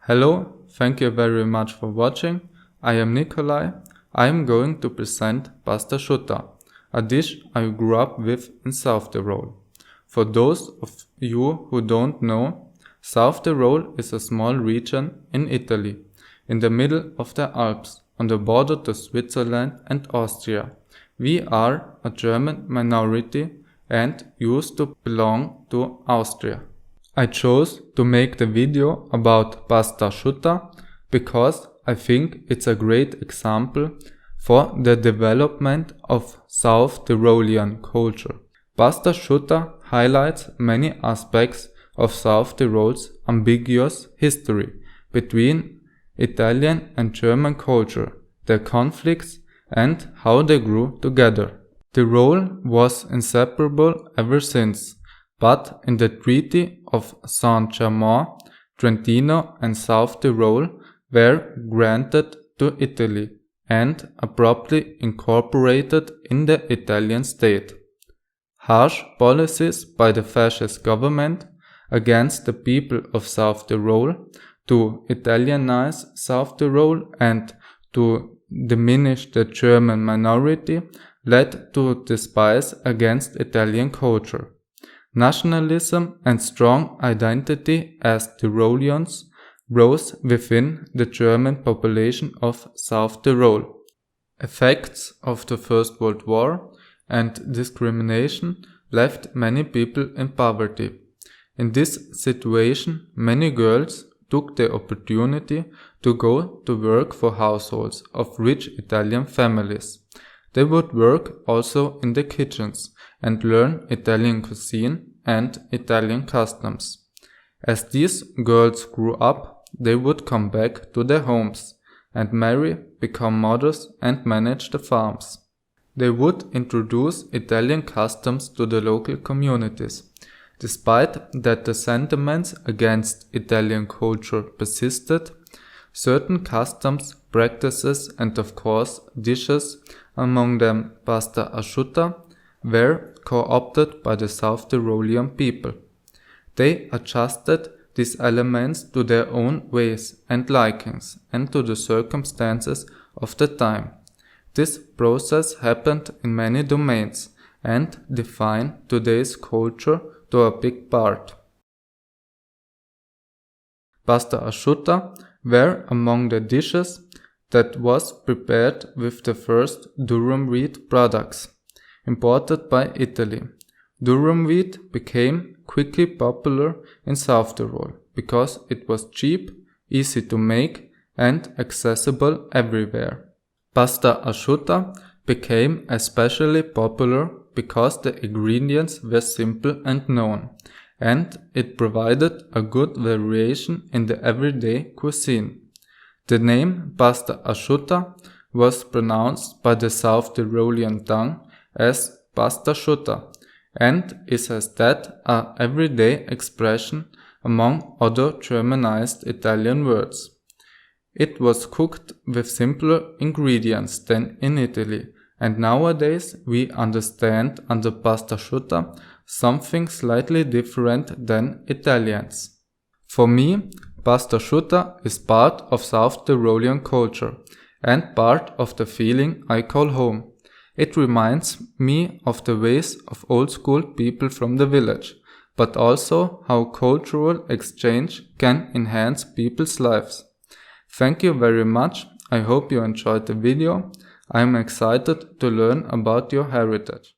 Hello, thank you very much for watching. I am Nikolai. I am going to present Pasta-schutta, a dish I grew up with in South-Tyrol. For those of you who don't know, South-Tyrol is a small region in Italy, in the middle of the Alps, on the border to Switzerland and Austria. We are a German minority and used to belong to Austria. I chose to make the video about Pasta-schutta because I think it's a great example for the development of South Tyrolean culture. Pasta-schutta highlights many aspects of South Tyrol's ambiguous history between Italian and German culture, their conflicts, and how they grew together. Tyrol was inseparable ever since, but in the Treaty of Saint-Germain, Trentino and South Tyrol were granted to Italy and abruptly incorporated in the Italian state. Harsh policies by the fascist government against the people of South Tyrol to Italianize South Tyrol and to diminish the German minority led to despise against Italian culture. Nationalism and strong identity as Tyroleans rose within the German population of South Tyrol. Effects of the First World War and discrimination left many people in poverty. In this situation, many girls took the opportunity to go to work for households of rich Italian families. They would work also in the kitchens and learn Italian cuisine and Italian customs. As these girls grew up, they would come back to their homes and marry, become mothers and manage the farms. They would introduce Italian customs to the local communities. Despite that the sentiments against Italian culture persisted, certain customs, practices and of course dishes, among them Pasta-schutta, were co-opted by the South Tyrolean people. They adjusted these elements to their own ways and likings and to the circumstances of the time. This process happened in many domains and defined today's culture to a big part. Pasta-schutta were among the dishes that was prepared with the first durum wheat products, imported by Italy. Durum wheat became quickly popular in South Tyrol because it was cheap, easy to make and accessible everywhere. Pasta-schutta became especially popular because the ingredients were simple and known, and it provided a good variation in the everyday cuisine. The name Pasta-schutta was pronounced by the South Tyrolean tongue as Pasta-schutta and is as that an everyday expression among other Germanized Italian words. It was cooked with simpler ingredients than in Italy, and nowadays we understand under Pasta-schutta something slightly different than Italians. For me, Pasta-schutta is part of South Tyrolean culture and part of the feeling I call home. It reminds me of the ways of old school people from the village, but also how cultural exchange can enhance people's lives. Thank you very much. I hope you enjoyed the video. I am excited to learn about your heritage.